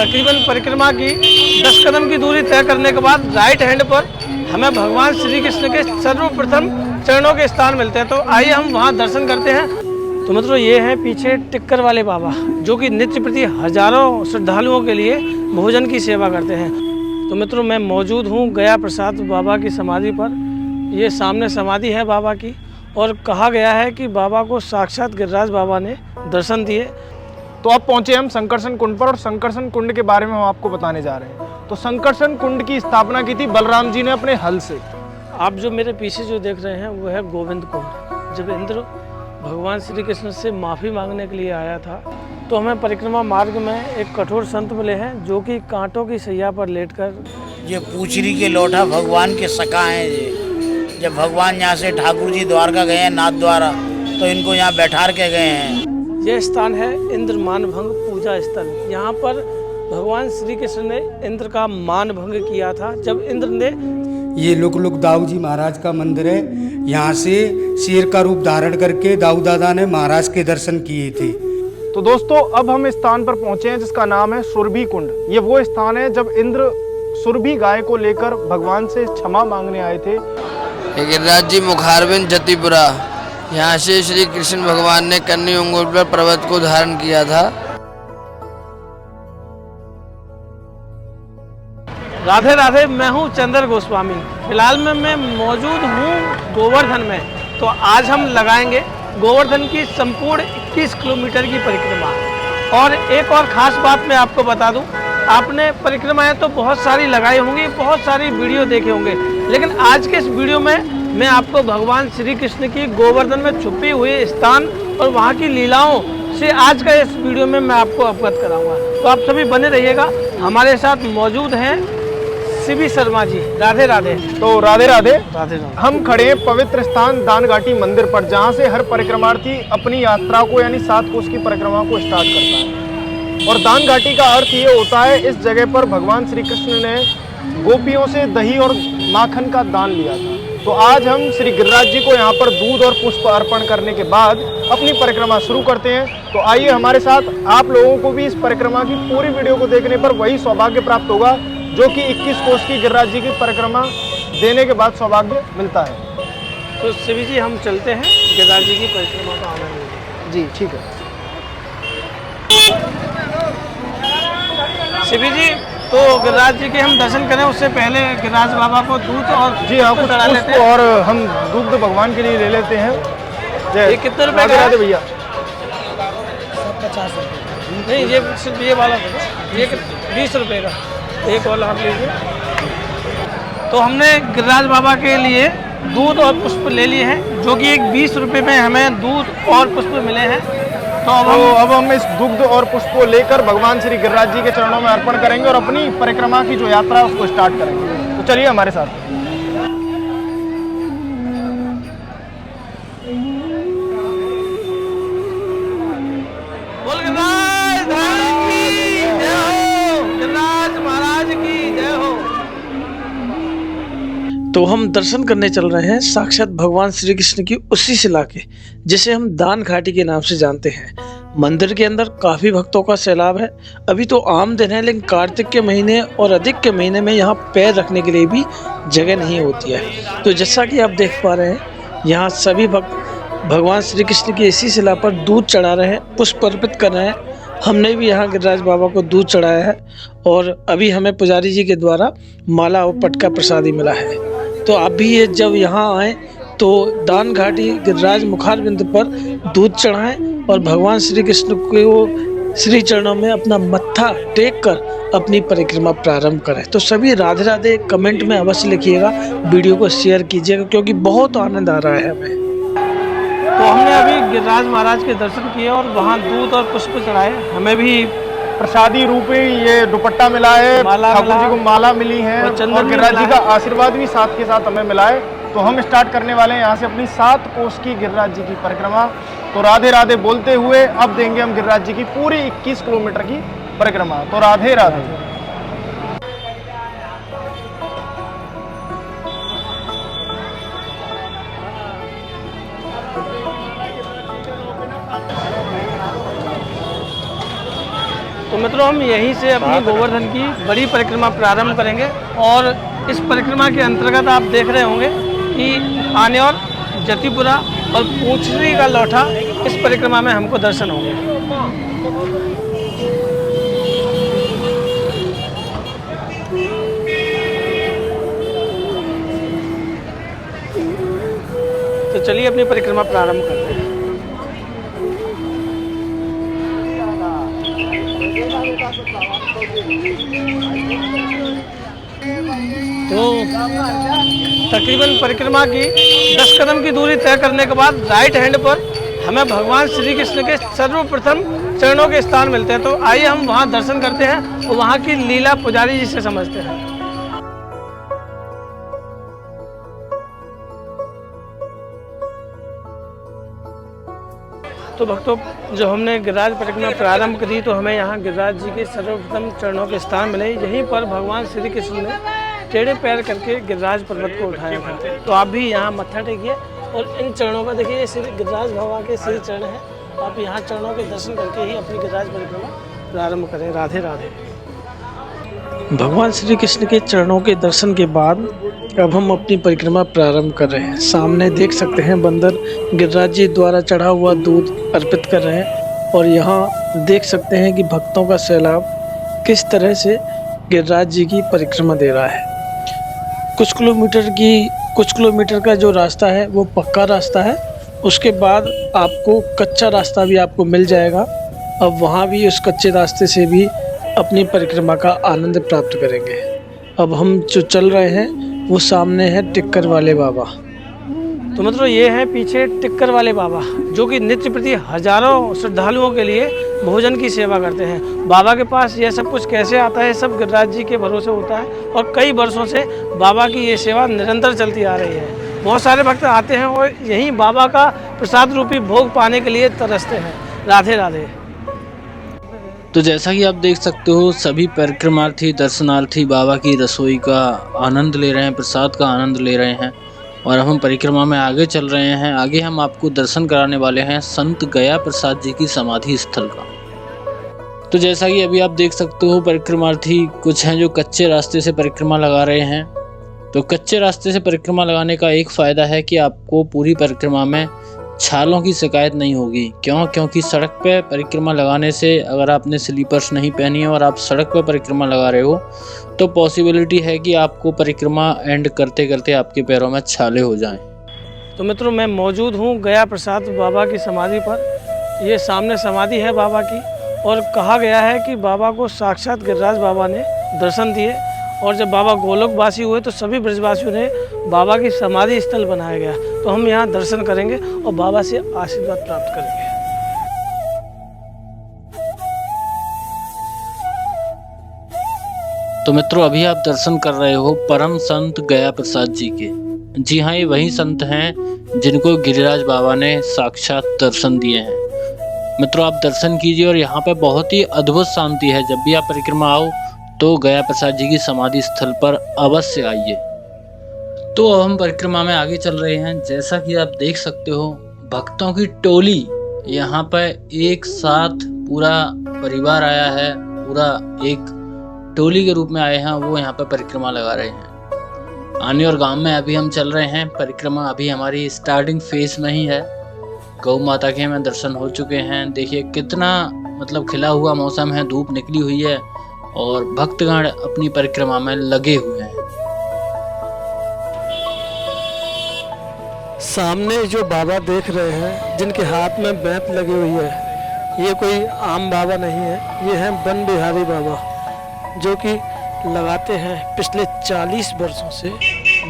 तकरीबन परिक्रमा की 10 कदम की दूरी तय करने के बाद राइट हैंड पर हमें भगवान श्री कृष्ण के सर्वप्रथम चरणों के स्थान मिलते हैं। तो आइए हम वहाँ दर्शन करते हैं। तो मित्रों, ये है पीछे टिक्कर वाले बाबा, जो कि नित्य प्रति हजारों श्रद्धालुओं के लिए भोजन की सेवा करते हैं। तो मित्रों, मैं मौजूद हूँ गया प्रसाद बाबा की समाधि पर। ये सामने समाधि है बाबा की, और कहा गया है कि बाबा को साक्षात गिरिराज बाबा ने दर्शन दिए। तो अब पहुंचे हम संकर्षण कुंड पर, और संकर्षण कुंड के बारे में हम आपको बताने जा रहे हैं। तो संकर्षण कुंड की स्थापना की थी बलराम जी ने अपने हल से। आप जो मेरे पीछे जो देख रहे हैं वो है गोविंद कुंड। जब इंद्र भगवान श्री कृष्ण से माफ़ी मांगने के लिए आया था, तो हमें परिक्रमा मार्ग में एक कठोर संत मिले हैं, जो कि कांटों की सैया पर लेटकर ये पूछरी के लोटा भगवान के सखा हैं। ये जब भगवान यहाँ से ठाकुर जी द्वारका गए हैं नाथ द्वारा, तो इनको यहाँ बैठार के गए हैं। यह स्थान है इंद्र मानभंग पूजा स्थल। यहाँ पर भगवान श्री कृष्ण ने इंद्र का मान भंग किया था। जब इंद्र ने ये लोक दाऊ जी महाराज का मंदिर है। यहाँ से शेर का रूप धारण करके दाऊ दादा ने महाराज के दर्शन किए थे। तो दोस्तों, अब हम इस स्थान पर पहुंचे हैं जिसका नाम है सुरभि कुंड। ये वो स्थान है जब इंद्र सुरभि गाय को लेकर भगवान से क्षमा मांगने आए थे। गिरिराज जी मुखारबिंद जतिपुरा, यहाँ से श्री कृष्ण भगवान ने कन्नी अंगुल पर पर्वत को धारण किया था। राधे राधे, मैं हूँ चंद्र गोस्वामी। फिलहाल मैं मौजूद हूँ गोवर्धन में। तो आज हम लगाएंगे गोवर्धन की संपूर्ण 21 किलोमीटर की परिक्रमा। और एक और ख़ास बात मैं आपको बता दूं, आपने परिक्रमाएं तो बहुत सारी लगाई होंगी, बहुत सारी वीडियो देखे होंगे, लेकिन आज के इस वीडियो में मैं आपको भगवान श्री कृष्ण की गोवर्धन में छुपी हुई स्थान और वहाँ की लीलाओं से आज का इस वीडियो में मैं आपको अवगत कराऊंगा। तो आप सभी बने रहिएगा। हमारे साथ मौजूद हैं सीबी शर्मा जी। राधे राधे। तो राधे राधे। राधे राधे। हम खड़े हैं पवित्र स्थान दानघाटी मंदिर पर, जहाँ से हर परिक्रमार्थी अपनी यात्रा को यानी 7 कोस की परिक्रमा को स्टार्ट करता है। और दानघाटी का अर्थ ये होता है, इस जगह पर भगवान श्री कृष्ण ने गोपियों से दही और माखन का दान लिया था। तो आज हम श्री गिरिराज जी को यहाँ पर दूध और पुष्प अर्पण करने के बाद अपनी परिक्रमा शुरू करते हैं। तो आइए हमारे साथ, आप लोगों को भी इस परिक्रमा की पूरी वीडियो को देखने पर वही सौभाग्य प्राप्त होगा जो कि 21 कोस की गिरिराज जी की परिक्रमा देने के बाद सौभाग्य मिलता है। तो सीबी जी, हम चलते हैं गिरिराज जी की परिक्रमा का आनंद लेते। जी ठीक है सीबी जी, तो गिरिराज जी के हम दर्शन करें उससे पहले गिरिराज बाबा को दूध और जी हाँ, कुछ चढ़ा लेते पुष्प हैं। और हम दूध भगवान के लिए ले लेते हैं। ये कितने रुपए का है भैया? 50 रुपये। नहीं, ये सिर्फ ये वाला था, ये 20 रुपये का एक वाला आप लीजिए। तो हमने गिरिराज बाबा के लिए दूध और पुष्प ले लिए हैं, जो कि एक 20 रुपये में हमें दूध और पुष्प मिले हैं। तो अब हम इस दुग्ध और पुष्प को लेकर भगवान श्री गिरिराज जी के चरणों में अर्पण करेंगे और अपनी परिक्रमा की जो यात्रा है उसको स्टार्ट करेंगे। तो चलिए हमारे साथ। बोल गिरिराज धाम की जय हो, गिरिराज महाराज की जय हो। तो हम दर्शन करने चल रहे हैं साक्षात भगवान श्री कृष्ण की उसी शिला के, जिसे हम दान घाटी के नाम से जानते हैं। मंदिर के अंदर काफी भक्तों का सैलाब है। अभी तो आम दिन है, लेकिन कार्तिक के महीने और अधिक के महीने में यहाँ पैर रखने के लिए भी जगह नहीं होती है। तो जैसा कि आप देख पा रहे हैं, यहाँ सभी भक्त भगवान श्री कृष्ण की इसी शिला पर दूध चढ़ा रहे हैं, पुष्प अर्पित कर रहे हैं। हमने भी यहाँ गिरिराज बाबा को दूध चढ़ाया है, और अभी हमें पुजारी जी के द्वारा माला और पटका प्रसादी मिला है। तो आप भी ये जब यहाँ आए तो दान घाटी गिरिराज मुखारबिंद पर दूध चढ़ाएं और भगवान श्री कृष्ण को श्री चरणों में अपना मत्था टेक कर अपनी परिक्रमा प्रारंभ करें। तो सभी राधे राधे कमेंट में अवश्य लिखिएगा, वीडियो को शेयर कीजिएगा, क्योंकि बहुत आनंद आ रहा है हमें। तो हमने अभी गिरिराज महाराज के दर्शन किए और वहाँ दूध और पुष्प चढ़ाए। हमें भी प्रसादी रूपी ये दुपट्टा मिला है, ठाकुर जी को माला मिली है और गिरिराज जी का आशीर्वाद भी साथ के साथ हमें मिला है। तो हम स्टार्ट करने वाले हैं यहाँ से अपनी 7 कोस की गिरिराज जी की परिक्रमा। तो राधे राधे बोलते हुए अब देंगे हम गिरिराज जी की पूरी 21 किलोमीटर की परिक्रमा। तो राधे राधे। तो मित्रों हम यहीं से अपनी गोवर्धन की बड़ी परिक्रमा प्रारंभ करेंगे और इस परिक्रमा के अंतर्गत आप देख रहे होंगे कि आन्योर, जतिपुरा और पूंछरी का लौठा इस परिक्रमा में हमको दर्शन होंगे। तो चलिए अपनी परिक्रमा प्रारंभ करते हैं। तो तकरीबन परिक्रमा की 10 कदम की दूरी तय करने के बाद राइट हैंड पर हमें भगवान श्री कृष्ण के सर्वप्रथम चरणों के स्थान मिलते हैं। तो आइए हम वहां दर्शन करते हैं और वहां की लीला पुजारी जी से समझते हैं। तो भक्तों, जो हमने गिरिराज परिक्रमा प्रारंभ करी तो हमें यहाँ गिरिराज जी के सर्वप्रथम चरणों के स्थान मिले। यहीं पर भगवान श्री कृष्ण ने टेढ़े पैर करके गिरिराज पर्वत को उठाया था। तो आप भी यहाँ मत्था टेकिए और इन चरणों का देखिए, श्री गिरिराज भगवान के श्री चरण हैं। आप यहाँ चरणों के दर्शन करके ही अपनी गिरिराज परिक्रमा प्रारंभ करें। राधे राधे। भगवान श्री कृष्ण के चरणों के दर्शन के बाद अब हम अपनी परिक्रमा प्रारंभ कर रहे हैं। सामने देख सकते हैं बंदर गिरिराज जी द्वारा चढ़ा हुआ दूध अर्पित कर रहे हैं और यहाँ देख सकते हैं कि भक्तों का सैलाब किस तरह से गिरिराज जी की परिक्रमा दे रहा है। कुछ किलोमीटर का जो रास्ता है वो पक्का रास्ता है। उसके बाद आपको कच्चा रास्ता भी आपको मिल जाएगा। अब वहाँ भी उस कच्चे रास्ते से भी अपनी परिक्रमा का आनंद प्राप्त करेंगे। अब हम जो चल रहे हैं वो सामने है टिक्कर वाले बाबा। तो मतलब ये है पीछे टिक्कर वाले बाबा, जो कि नित्य प्रति हजारों श्रद्धालुओं के लिए भोजन की सेवा करते हैं। बाबा के पास यह सब कुछ कैसे आता है, सब गिरिराज जी के भरोसे होता है और कई वर्षों से बाबा की ये सेवा निरंतर चलती आ रही है। बहुत सारे भक्त आते हैं और यहीं बाबा का प्रसाद रूपी भोग पाने के लिए तरसते हैं। राधे राधे। तो जैसा कि आप देख सकते हो, सभी परिक्रमार्थी दर्शनार्थी बाबा की रसोई का आनंद ले रहे हैं, प्रसाद का आनंद ले रहे हैं और अब हम परिक्रमा में आगे चल रहे हैं। आगे हम आपको दर्शन कराने वाले हैं संत गया प्रसाद जी की समाधि स्थल का। तो जैसा कि अभी आप देख सकते हो, परिक्रमार्थी कुछ हैं जो कच्चे रास्ते से परिक्रमा लगा रहे हैं। तो कच्चे रास्ते से परिक्रमा लगाने का एक फ़ायदा है कि आपको पूरी परिक्रमा में छालों की शिकायत नहीं होगी। क्योंकि सड़क पे परिक्रमा लगाने से अगर आपने स्लीपर्स नहीं पहनी है और आप सड़क पे परिक्रमा लगा रहे हो तो पॉसिबिलिटी है कि आपको परिक्रमा एंड करते करते आपके पैरों में छाले हो जाएं। तो मित्रों, मैं मौजूद हूँ गया प्रसाद बाबा की समाधि पर। ये सामने समाधि है बाबा की और कहा गया है कि बाबा को साक्षात गिरिराज बाबा ने दर्शन दिए और जब बाबा गोलोकवासी हुए तो सभी ब्रजवासियों ने बाबा की समाधि स्थल बनाया गया। तो हम यहाँ दर्शन करेंगे और बाबा से आशीर्वाद प्राप्त करेंगे। तो मित्रों, अभी आप दर्शन कर रहे हो परम संत गया प्रसाद जी के। जी हाँ, ये वही संत हैं जिनको गिरिराज बाबा ने साक्षात दर्शन दिए हैं। मित्रों, आप दर्शन कीजिए और यहाँ पे बहुत ही अद्भुत शांति है। जब भी आप परिक्रमा आओ तो गया प्रसाद जी की समाधि स्थल पर अवश्य आइए। तो अब हम परिक्रमा में आगे चल रहे हैं। जैसा कि आप देख सकते हो, भक्तों की टोली यहाँ पर एक साथ पूरा परिवार आया है, पूरा एक टोली के रूप में आए हैं। वो यहाँ पर परिक्रमा लगा रहे हैं। आन्योर गांव में अभी हम चल रहे हैं। परिक्रमा अभी हमारी स्टार्टिंग फेज में ही है। गौ माता के हमें दर्शन हो चुके हैं। देखिए कितना खिला हुआ मौसम है, धूप निकली हुई है और भक्तगण अपनी परिक्रमा में लगे हुए हैं। सामने जो बाबा देख रहे हैं, जिनके हाथ में बैत लगी हुई है, ये कोई आम बाबा नहीं है। ये हैं वन बिहारी बाबा, जो कि लगाते हैं पिछले 40 वर्षों से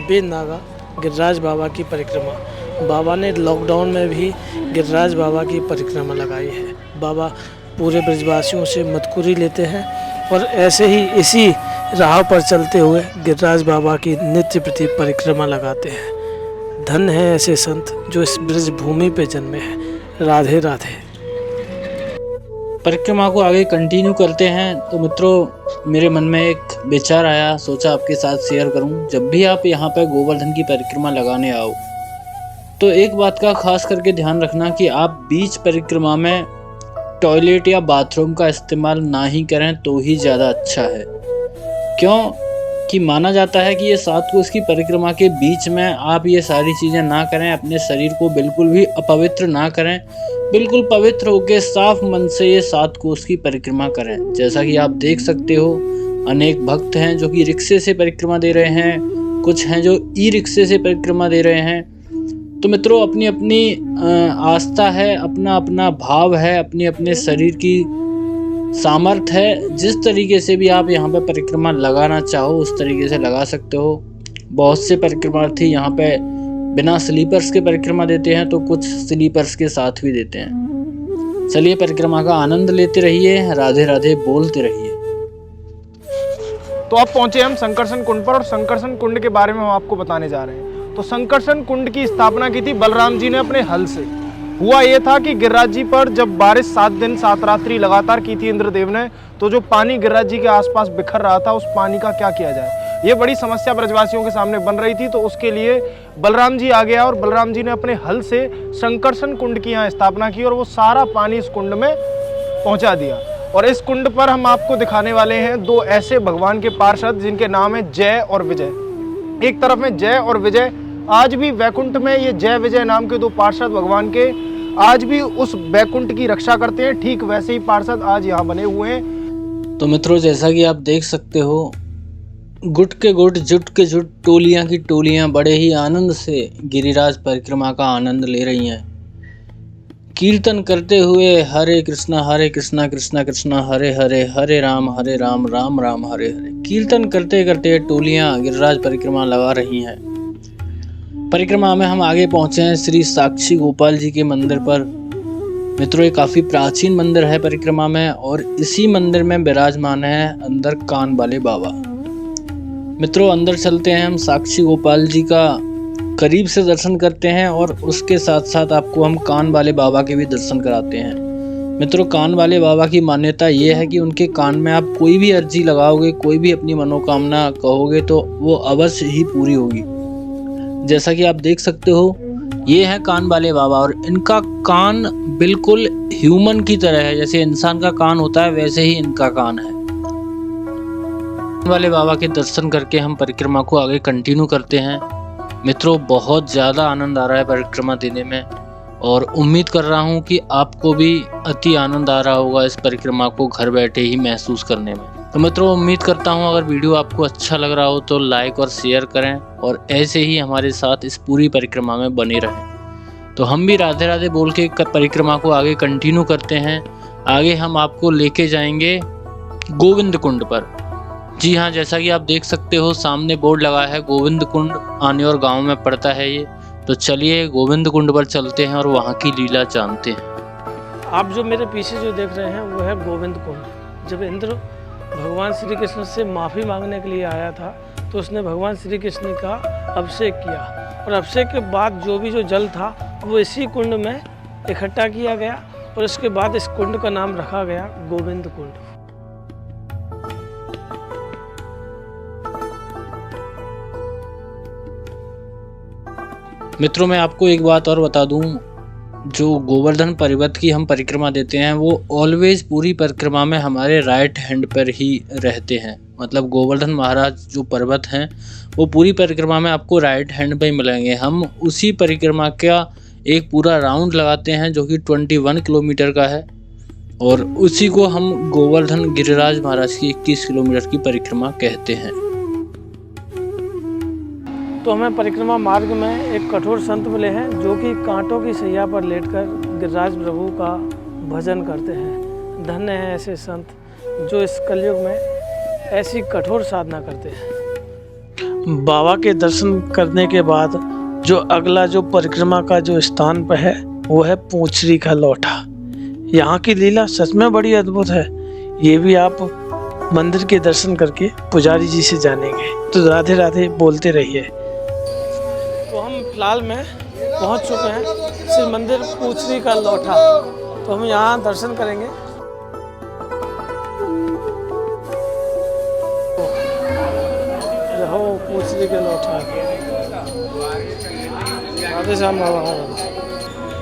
बेनागा गिरिराज बाबा की परिक्रमा। बाबा ने लॉकडाउन में भी गिरिराज बाबा की परिक्रमा लगाई है। बाबा पूरे ब्रजवासियों से मदकुरी लेते हैं और ऐसे ही इसी राह पर चलते हुए गिरिराज बाबा की नित्य प्रति परिक्रमा लगाते हैं। धन है ऐसे संत जो इस ब्रज भूमि पे जन्मे हैं। राधे राधे। परिक्रमा को आगे कंटिन्यू करते हैं। तो मित्रों, मेरे मन में एक विचार आया, सोचा आपके साथ शेयर करूं। जब भी आप यहाँ पर गोवर्धन की परिक्रमा लगाने आओ तो एक बात का खास करके ध्यान रखना कि आप बीच परिक्रमा में टॉयलेट या बाथरूम का इस्तेमाल ना ही करें तो ही ज़्यादा अच्छा है। क्यों कि माना जाता है कि ये 7 कोस की परिक्रमा के बीच में आप ये सारी चीज़ें ना करें, अपने शरीर को बिल्कुल भी अपवित्र ना करें, बिल्कुल पवित्र होकर साफ मन से ये 7 कोस की परिक्रमा करें। जैसा कि आप देख सकते हो, अनेक भक्त हैं जो कि रिक्शे से परिक्रमा दे रहे हैं, कुछ हैं जो ई रिक्शे से परिक्रमा दे रहे हैं। तो मित्रों, अपनी अपनी आस्था है, अपना अपना भाव है, अपने अपने शरीर की सामर्थ्य है। जिस तरीके से भी आप यहाँ पे परिक्रमा लगाना चाहो उस तरीके से लगा सकते हो। बहुत से परिक्रमार्थी यहाँ पे बिना स्लीपर्स के परिक्रमा देते हैं, तो कुछ स्लीपर्स के साथ भी देते हैं। चलिए परिक्रमा का आनंद लेते रहिए, राधे राधे बोलते रहिए। तो अब पहुंचे हम संकर्षण कुंड पर, और संकर्षण कुंड के बारे में हम आपको बताने जा रहे हैं। तो संकर्षण कुंड की स्थापना की थी बलराम जी ने अपने हल से। हुआ ये था कि गिरिराज जी पर जब बारिश 7 दिन 7 रात्रि लगातार की थी इंद्रदेव ने, तो जो पानी गिरिराज जी के आसपास बिखर रहा था, उस पानी का क्या किया जाए, ये बड़ी समस्या ब्रजवासियों के सामने बन रही थी। तो उसके लिए बलराम जी आ गया और बलराम जी ने अपने हल से संकर्षण कुंड की यहाँ स्थापना की और वो सारा पानी इस कुंड में पहुँचा दिया। और इस कुंड पर हम आपको दिखाने वाले हैं 2 ऐसे भगवान के पार्षद जिनके नाम है जय और विजय। एक तरफ में जय और विजय, आज भी वैकुंठ में ये जय विजय नाम के 2 पार्षद भगवान के आज भी उस वैकुंठ की रक्षा करते हैं। ठीक वैसे ही पार्षद आज यहाँ बने हुए हैं। तो मित्रों, जैसा कि आप देख सकते हो, गुट के गुट, जुट के जुट, टोलियां की टोलियां बड़े ही आनंद से गिरिराज परिक्रमा का आनंद ले रही हैं, कीर्तन करते हुए हरे कृष्णा कृष्णा कृष्णा हरे हरे, हरे राम राम राम हरे हरे। कीर्तन करते करते टोलियां गिरिराज परिक्रमा लगा रही हैं। परिक्रमा में हम आगे पहुंचे हैं श्री साक्षी गोपाल जी के मंदिर पर। मित्रों, ये काफ़ी प्राचीन मंदिर है परिक्रमा में, और इसी मंदिर में विराजमान है अंदर कान वाले बाबा। मित्रों, अंदर चलते हैं, हम साक्षी गोपाल जी का करीब से दर्शन करते हैं और उसके साथ साथ आपको हम कान वाले बाबा के भी दर्शन कराते हैं। मित्रों, कान वाले बाबा की मान्यता ये है कि उनके कान में आप कोई भी अर्जी लगाओगे, कोई भी अपनी मनोकामना कहोगे तो वो अवश्य ही पूरी होगी। जैसा कि आप देख सकते हो, ये है कान वाले बाबा, और इनका कान बिल्कुल ह्यूमन की तरह है। जैसे इंसान का कान होता है वैसे ही इनका कान है। कान वाले बाबा के दर्शन करके हम परिक्रमा को आगे कंटिन्यू करते हैं। मित्रों, बहुत ज़्यादा आनंद आ रहा है परिक्रमा देने में, और उम्मीद कर रहा हूँ कि आपको भी अति आनंद आ रहा होगा इस परिक्रमा को घर बैठे ही महसूस करने में। तो मित्रों, उम्मीद करता हूँ अगर वीडियो आपको अच्छा लग रहा हो तो लाइक और शेयर करें, और ऐसे ही हमारे साथ इस पूरी परिक्रमा में बने रहें। तो हम भी राधे राधे बोल के परिक्रमा को आगे कंटिन्यू करते हैं। आगे हम आपको लेके जाएंगे गोविंद कुंड पर। जी हाँ, जैसा कि आप देख सकते हो, सामने बोर्ड लगा है गोविंद कुंड, आनेर गाँव में पड़ता है ये। तो चलिए गोविंद कुंड पर चलते हैं और वहाँ की लीला जानते हैं। आप जो मेरे पीछे जो देख रहे हैं वो है गोविंद कुंड। जब इंद्र भगवान श्री कृष्ण से माफ़ी मांगने के लिए आया था तो उसने भगवान श्री कृष्ण का अभिषेक किया, और अभिषेक के बाद जो भी जो जल था वो इसी कुंड में इकट्ठा किया गया, और इसके बाद इस कुंड का नाम रखा गया गोविंद कुंड। मित्रों, मैं आपको एक बात और बता दूं, जो गोवर्धन पर्वत की हम परिक्रमा देते हैं वो ऑलवेज पूरी परिक्रमा में हमारे राइट हैंड पर ही रहते हैं। मतलब गोवर्धन महाराज जो पर्वत हैं वो पूरी परिक्रमा में आपको राइट हैंड पे ही मिलेंगे। हम उसी परिक्रमा का एक पूरा राउंड लगाते हैं जो कि 21 किलोमीटर का है, और उसी को हम गोवर्धन गिरिराज महाराज की 21 किलोमीटर की परिक्रमा कहते हैं। तो हमें परिक्रमा मार्ग में एक कठोर संत मिले हैं जो कि कांटों की सैया पर लेटकर गिरिराज प्रभु का भजन करते हैं। धन्य है ऐसे संत जो इस कलयुग में ऐसी कठोर साधना करते हैं। बाबा के दर्शन करने के बाद जो अगला जो परिक्रमा का जो स्थान पर है वो है पूंछरी का लोठा। यहाँ की लीला सच में बड़ी अद्भुत है। ये भी आप मंदिर के दर्शन करके पुजारी जी से जानेंगे। तो राधे राधे बोलते रहिए। तो हम फिलहाल में पहुंच चुके हैं श्री मंदिर पूंछरी का लोठा। तो हम यहाँ दर्शन करेंगे। रहो पूंछरी के लोठा। राधे श्याम बाबा।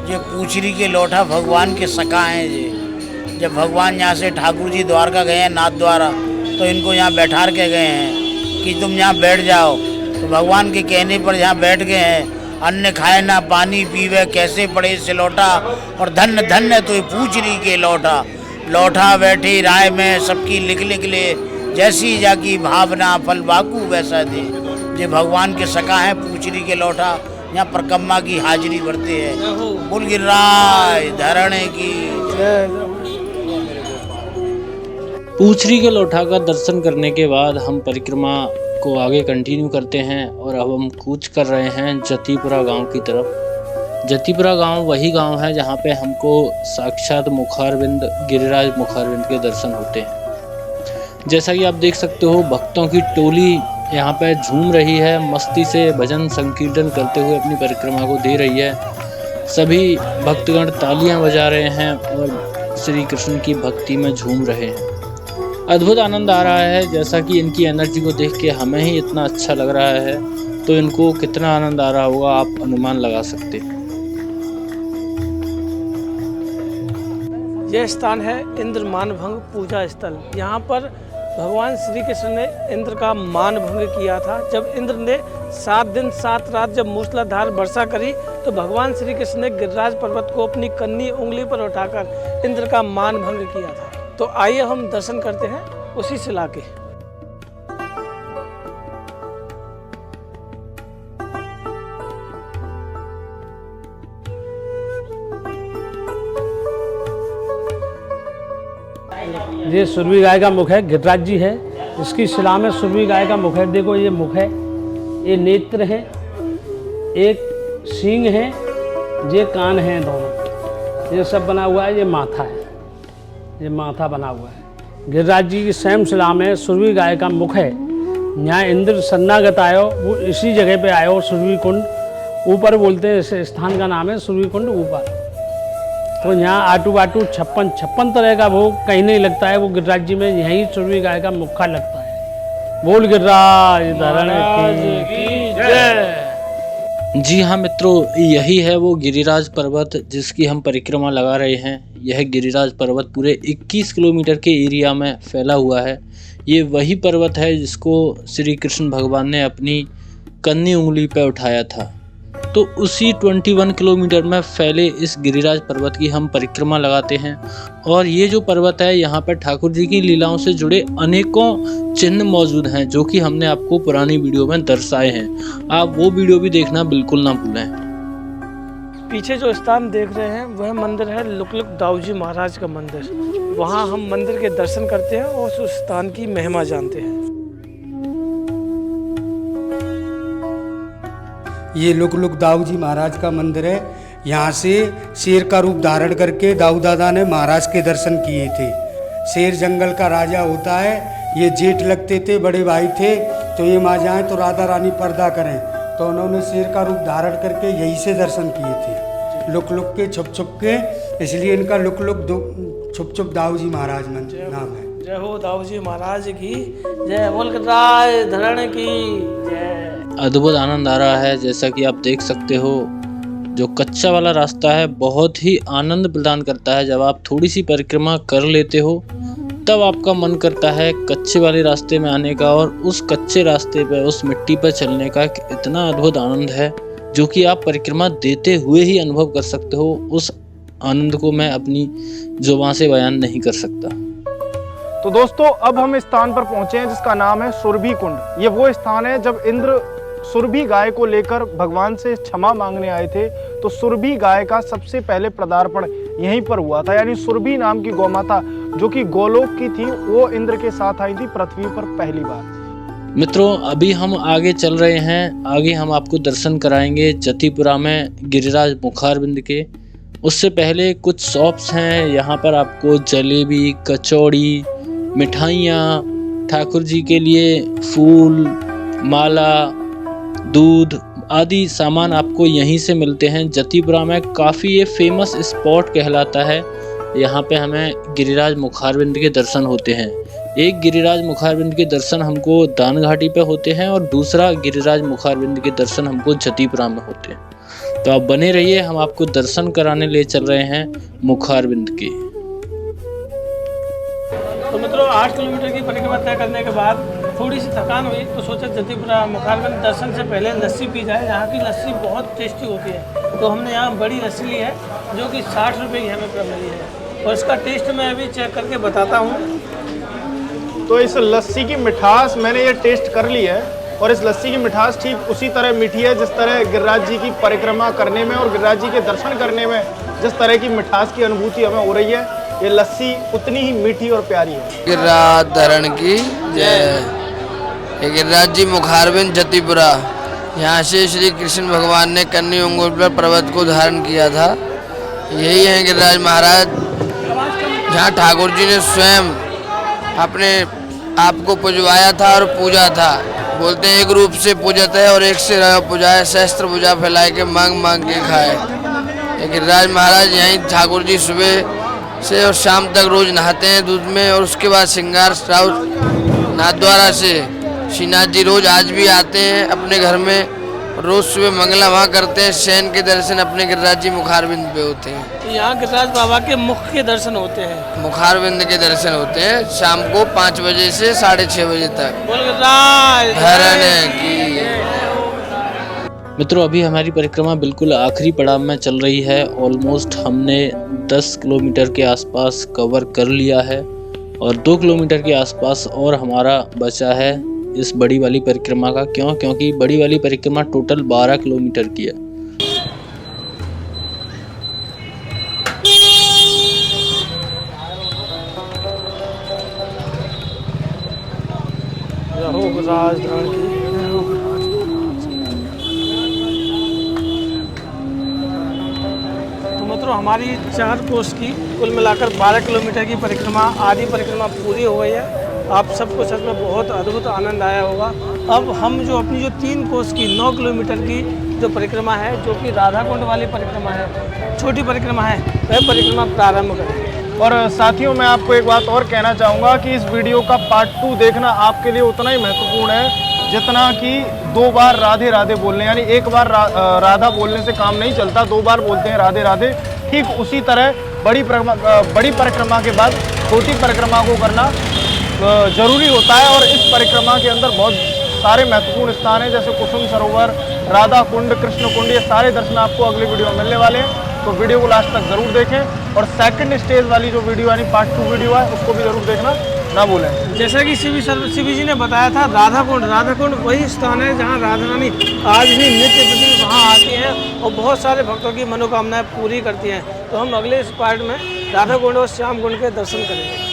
ये पूंछरी के लोठा भगवान के सखा हैं। जब भगवान यहाँ से ठाकुर जी द्वारका गए हैं नाथ द्वारा, तो इनको यहाँ बैठा के गए हैं कि तुम यहाँ बैठ जाओ। तो भगवान के कहने पर यहाँ बैठ गए हैं। अन्न खाए ना पानी पीवे, कैसे पड़े सिलौटा, और धन्य धन्य तो पूछरी के लौटा। लौटा बैठी राय में सबकी लिख लिख ले, जैसी जाकी भावना फल बाकू वैसा दे। जे भगवान के सका है पूछरी के लौटा, यहाँ परकम्मा की हाजिरी भरते हैं। बोल गिरिराज धरणे की। पूछरी के लोठा का दर्शन करने के बाद हम परिक्रमा को आगे कंटिन्यू करते हैं और अब हम कूच कर रहे हैं जतीपुरा गांव की तरफ। जतीपुरा गांव वही गांव है जहां पे हमको साक्षात मुखारविंद गिरिराज मुखारविंद के दर्शन होते हैं। जैसा कि आप देख सकते हो, भक्तों की टोली यहाँ पे झूम रही है, मस्ती से भजन संकीर्तन करते हुए अपनी परिक्रमा को दे रही है। सभी भक्तगण तालियां बजा रहे हैं और श्री कृष्ण की भक्ति में झूम रहे हैं। अद्भुत आनंद आ रहा है। जैसा कि इनकी एनर्जी को देख के हमें ही इतना अच्छा लग रहा है, तो इनको कितना आनंद आ रहा होगा आप अनुमान लगा सकते हैं। यह स्थान है इंद्र मानभंग पूजा स्थल। यहाँ पर भगवान श्री कृष्ण ने इंद्र का मान भंग किया था। जब इंद्र ने 7 दिन 7 रात जब मूसलाधार वर्षा करी, तो भगवान श्री कृष्ण ने गिरिराज पर्वत को अपनी कन्नी उंगली पर उठाकर इंद्र का मान भंग किया था। तो आइए हम दर्शन करते हैं उसी शिला के। ये सुरभि गाय का मुख है, गिरिराज जी है। इसकी शिला में सुरभि गाय का मुख है। देखो ये मुख है, ये नेत्र है, एक सींग है, ये कान है दोनों। ये सब बना हुआ है, ये माथा है, ये माथा बना हुआ है। गिरिराज जी की स्वयं शिला में सुरभि गाय का मुख है। यहाँ इंद्र शरणागत आयो, वो इसी जगह पे आयो। सुरभि कुंड ऊपर बोलते हैं, इस स्थान का नाम है सुरभि कुंड ऊपर। तो यहाँ आटू बाटू 56 तरह का भोग कहीं नहीं लगता है, वो गिरिराज जी में यहीं सुरभि गाय का मुखा लगता है। बोल गिरिराज धरण की जय। जी हाँ मित्रों, यही है वो गिरिराज पर्वत जिसकी हम परिक्रमा लगा रहे हैं। यह गिरिराज पर्वत पूरे 21 किलोमीटर के एरिया में फैला हुआ है। ये वही पर्वत है जिसको श्री कृष्ण भगवान ने अपनी कन्नी उंगली पर उठाया था। तो उसी 21 किलोमीटर में फैले इस गिरिराज पर्वत की हम परिक्रमा लगाते हैं। और ये जो पर्वत है, यहाँ पर ठाकुर जी की लीलाओं से जुड़े अनेकों चिन्ह मौजूद हैं, जो कि हमने आपको पुरानी वीडियो में दर्शाए हैं। आप वो वीडियो भी देखना बिल्कुल ना भूलें। पीछे जो स्थान देख रहे हैं वह मंदिर है लुकलुक दाऊजी महाराज का मंदिर। वहाँ हम मंदिर के दर्शन करते हैं और उस स्थान की महिमा जानते हैं। ये लुकलुक दाऊजी महाराज का मंदिर है। यहाँ से शेर का रूप धारण करके दाऊ दादा ने महाराज के दर्शन किए थे। शेर जंगल का राजा होता है। ये जेठ लगते थे, बड़े भाई थे, तो ये माँ जाएँ तो राधा रानी पर्दा करें, तो उन्होंने शेर का रूप धारण करके यहीं से दर्शन किए थे, लुक लुक के छुप छुप के। इसलिए इनका लुक लुक छुप छुप दाऊजी महाराज नाम है। जय हो दाऊजी महाराज की जय। बोल गिरिराज धरण की जय। अद्भुत आनंद आ रहा है। जैसा कि आप देख सकते हो, जो कच्चा वाला रास्ता है बहुत ही आनंद प्रदान करता है। जब आप थोड़ी सी परिक्रमा कर लेते हो तब आपका मन करता है कच्चे वाले रास्ते में आने का, और उस कच्चे रास्ते पे उस मिट्टी पर चलने का इतना अद्भुत आनंद है जो कि आप परिक्रमा देते हुए ही अनुभव कर सकते हो। उस आनंद को मैं अपनी जुबान से बयान नहीं कर सकता। तो दोस्तों, अब हम इस स्थान पर पहुंचे हैं जिसका नाम है सुरभि कुंड। ये वो स्थान है जब इंद्र सुरभि गाय को लेकर भगवान से क्षमा मांगने आए थे, तो सुरभि गाय का सबसे पहले पदार्पण यहीं पर हुआ था। यानी सुरभि नाम की गौमाता जो कि गोलोक की थी, वो इंद्र के साथ आई थी पृथ्वी पर पहली बार। मित्रों, अभी हम आगे चल रहे हैं। आगे हम आपको दर्शन कराएंगे जतीपुरा में गिरिराज मुखारविंद के। उससे पहले कुछ शॉप्स हैं। यहाँ पर आपको जलेबी, कचौड़ी, मिठाइयाँ, ठाकुर जी के लिए फूल, माला, दूध आदि सामान आपको यहीं से मिलते हैं। जतीपुरा में काफ़ी ये फेमस स्पॉट कहलाता है। यहाँ पे हमें गिरिराज मुखारविंद के दर्शन होते हैं। एक गिरिराज मुखारविंद के दर्शन हमको दान घाटी पे होते हैं और दूसरा गिरिराज मुखारविंद के दर्शन हमको जतीपुरा में होते हैं। तो आप बने रहिए, हम आपको दर्शन कराने ले चल रहे हैं मुखारविंद के। 8 किलोमीटर की परिक्रमा तय करने के बाद थोड़ी सी थकान हुई तो सोचा जतीपुरा मुखारबिंद दर्शन से पहले लस्सी पी जाए। यहाँ की लस्सी बहुत टेस्टी होती है, तो हमने यहाँ बड़ी लस्सी ली है जो कि 60 रुपये की हमें मिली है, और इसका टेस्ट मैं अभी चेक करके बताता हूँ। तो इस लस्सी की मिठास मैंने ये टेस्ट कर ली है, और इस लस्सी की मिठास ठीक उसी तरह मीठी है जिस तरह गिरिराज जी की परिक्रमा करने में और गिरिराज जी के दर्शन करने में जिस तरह की मिठास की अनुभूति हमें हो रही है, ये लस्सी उतनी ही मीठी और प्यारी है। गिरिराज धरण की जय। ये गिरिराज जी मुखारबिंद जतीपुरा, यहाँ से श्री कृष्ण भगवान ने कन्नी उंगुल पर पर्वत को धारण किया था। यही है गिरिराज महाराज, जहाँ ठाकुर जी ने स्वयं अपने आप को पुजवाया था और पूजा था। बोलते हैं एक रूप से पूजत है और एक से पूजाए, सहस्त्र पूजा फैलाए के मांग मांग के खाए। ये गिरिराज महाराज यहीं ठाकुर जी सुबह से और शाम तक रोज नहाते हैं दूध में, और उसके बाद श्रृंगार नाथद्वारा से श्रीनाथ जी रोज आज भी आते हैं अपने घर में, रोज सुबह मंगला वहाँ करते हैं। शयन के दर्शन अपने गिरिराज जी मुखारबिंद पे होते हैं। यहाँ गिरिराज बाबा के मुख के दर्शन होते हैं, मुखारबिंद के दर्शन होते हैं शाम को 5 बजे से 6:30 बजे तक। बोल गिरिराज धरण की। मित्रों, अभी हमारी परिक्रमा बिल्कुल आखिरी पड़ाव में चल रही है। ऑलमोस्ट हमने 10 किलोमीटर के आसपास कवर कर लिया है, और 2 किलोमीटर के आसपास और हमारा बचा है इस बड़ी वाली परिक्रमा का। क्योंकि बड़ी वाली परिक्रमा टोटल 12 किलोमीटर की है। तो हमारी 4 कोस की कुल मिलाकर 12 किलोमीटर की परिक्रमा, आधी परिक्रमा पूरी हो गई है। आप सबको सच में बहुत अद्भुत आनंद आया होगा। अब हम जो अपनी 3 कोस की 9 किलोमीटर की जो परिक्रमा है, जो कि राधा कुंड वाली परिक्रमा है, छोटी परिक्रमा है, वह परिक्रमा प्रारंभ करें। और साथियों, मैं आपको एक बात और कहना चाहूँगा कि इस वीडियो का पार्ट 2 देखना आपके लिए उतना ही महत्वपूर्ण है जितना कि 2 बार राधे राधे बोलने, यानी एक बार राधा बोलने से काम नहीं चलता, 2 बार बोलते हैं राधे राधे। ठीक उसी तरह बड़ी परिक्रमा के बाद छोटी परिक्रमा को करना जरूरी होता है। और इस परिक्रमा के अंदर बहुत सारे महत्वपूर्ण स्थान हैं, जैसे कुसुम सरोवर, राधा कुंड, कृष्ण कुंड, ये सारे दर्शन आपको अगले वीडियो में मिलने वाले हैं। तो वीडियो को लास्ट तक जरूर देखें, और सेकंड स्टेज वाली जो वीडियो यानी पार्ट 2 वीडियो है उसको भी जरूर देखना ना भूलें। जैसा कि शिवी जी ने बताया था, राधा कुंड वही स्थान है जहाँ राधा रानी आज भी नित्य प्रति वहाँ आती हैं और बहुत सारे भक्तों की मनोकामनाएं पूरी करती हैं। तो हम अगले इस पार्ट में राधा कुंड और श्याम कुंड के दर्शन करेंगे।